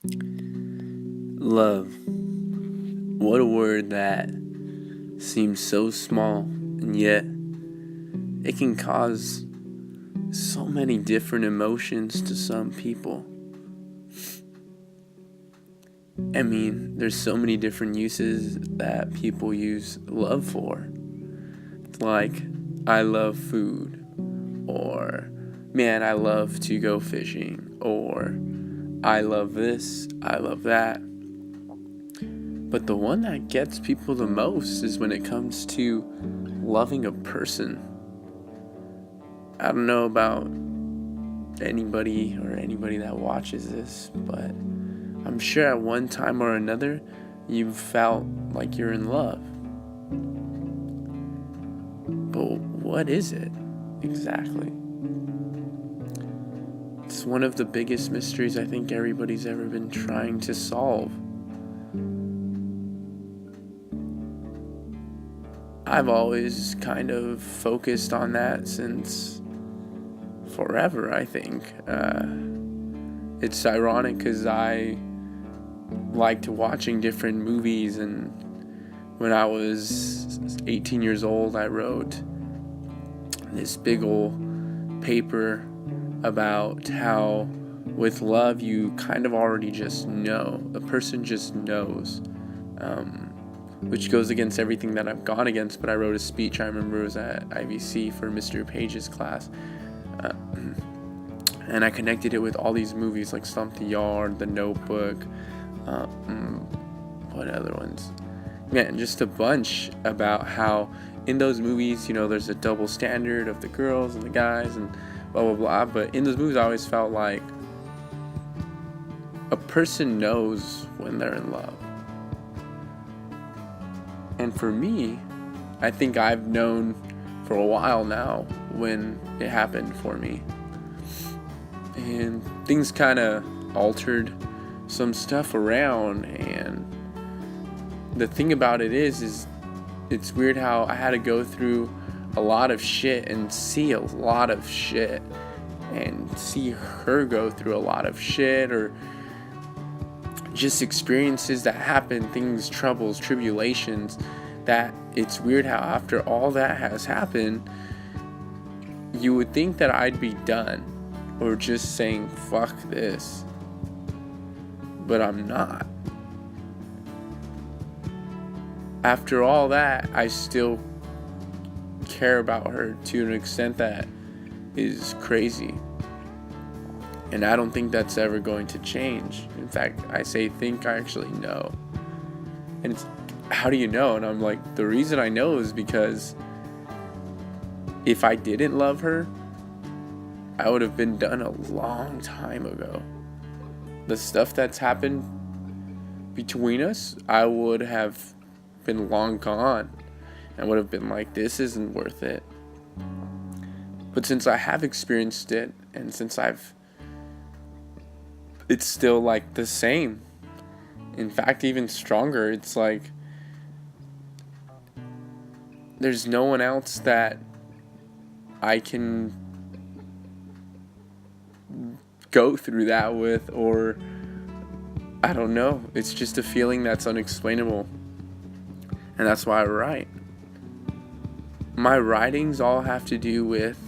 Love. What a word that seems so small, and yet it can cause so many different emotions to some people. I mean, there's so many different uses that people use love for. Like, I love food, or man, I love to go fishing, or I love this, I love that. But the one that gets people the most is when it comes to loving a person. I don't know about anybody that watches this, but I'm sure at one time or another you've felt like you're in love. But what is it exactly? It's one of the biggest mysteries I think everybody's ever been trying to solve. I've always kind of focused on that since forever, I think. It's ironic because I liked watching different movies, and when I was 18 years old, I wrote this big old paper about how with love you kind of already just know. A person just knows. Which goes against everything that I've gone against, but I wrote a speech, I remember it was at IVC for Mr. Page's class, and I connected it with all these movies like Stomp the Yard, The Notebook, what other ones? Man, just a bunch about how in those movies, there's a double standard of the girls and the guys and blah, blah, blah, but in those movies I always felt like a person knows when they're in love. And for me, I think I've known for a while now when it happened for me. And things kind of altered some stuff around. And the thing about it is it's weird how I had to go through a lot of shit and see a lot of shit. And see her go through a lot of shit, or just experiences that happen, things, troubles, tribulations, that it's weird how after all that has happened, you would think that I'd be done or just saying fuck this, but I'm not. After all that, I still care about her to an extent that is crazy. And I don't think that's ever going to change. In fact, I actually know. And it's, how do you know? And I'm like, the reason I know is because if I didn't love her, I would have been done a long time ago. The stuff that's happened between us, I would have been long gone. I would have been like, this isn't worth it. But since I have experienced it, and since it's still like the same. In fact, even stronger. It's like there's no one else that I can go through that with, or I don't know. It's just a feeling that's unexplainable. And that's why I write. My writings all have to do with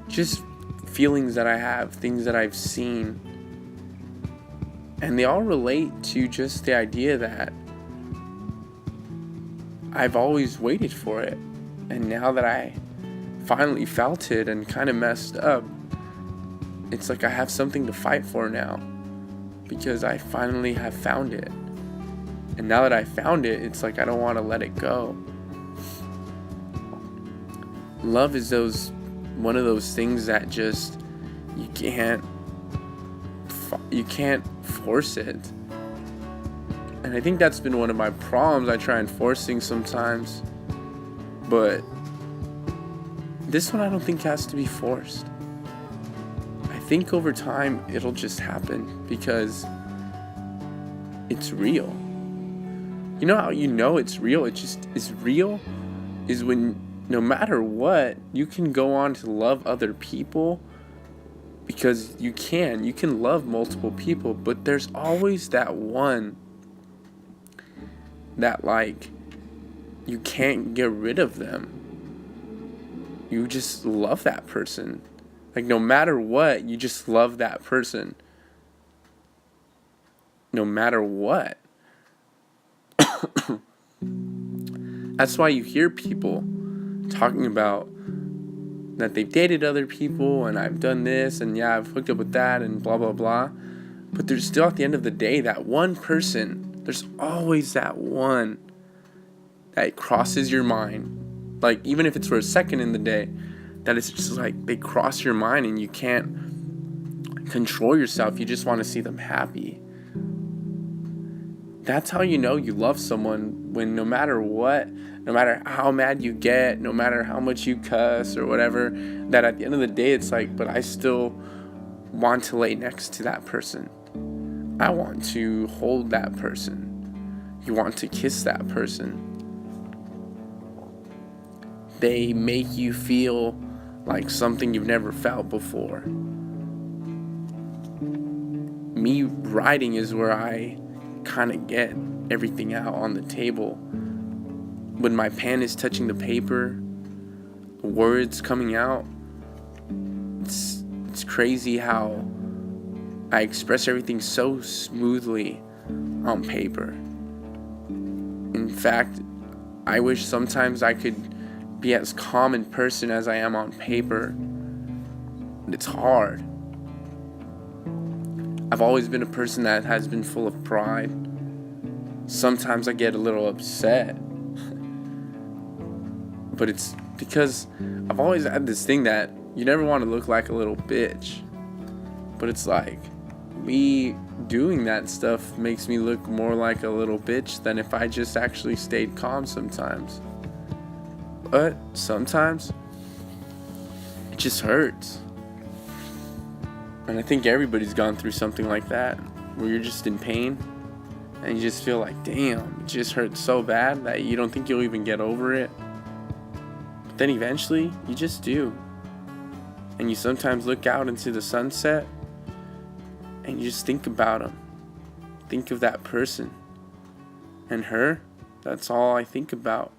just feelings that I have, things that I've seen. And they all relate to just the idea that I've always waited for it. And now that I finally felt it and kind of messed up, it's like I have something to fight for now. Because I finally have found it. And now that I found it, it's like I don't want to let it go. Love is one of those things that just you can't force it. And I think that's been one of my problems. I try and force things sometimes, but this one I don't think has to be forced. I think over time it'll just happen because it's real. You know how you know it's real? It just is real is when no matter what, you can go on to love other people Because you can love multiple people, but there's always that one that, like, you can't get rid of them. You just love that person. Like, no matter what, you just love that person. No matter what. That's why you hear people talking about that they've dated other people, and I've done this, and yeah, I've hooked up with that, and blah, blah, blah. But there's still, at the end of the day, that one person. There's always that one that crosses your mind. Like, even if it's for a second in the day, that it's just like they cross your mind and you can't control yourself. You just want to see them happy. That's how you know you love someone, when no matter what, no matter how mad you get, no matter how much you cuss or whatever, that at the end of the day, it's like, but I still want to lay next to that person. I want to hold that person. You want to kiss that person. They make you feel like something you've never felt before. Me writing is where I kind of get everything out on the table. When my pen is touching the paper, the words coming out, it's crazy how I express everything so smoothly on paper. In fact, I wish sometimes I could be as calm in person as I am on paper. But it's hard. I've always been a person that has been full of pride. Sometimes I get a little upset. But it's because I've always had this thing that you never want to look like a little bitch. But it's like, me doing that stuff makes me look more like a little bitch than if I just actually stayed calm sometimes. But sometimes it just hurts. And I think everybody's gone through something like that, where you're just in pain and you just feel like, damn, it just hurts so bad that you don't think you'll even get over it. But then eventually you just do. And you sometimes look out into the sunset and you just think about them. Think of that person. And her, that's all I think about.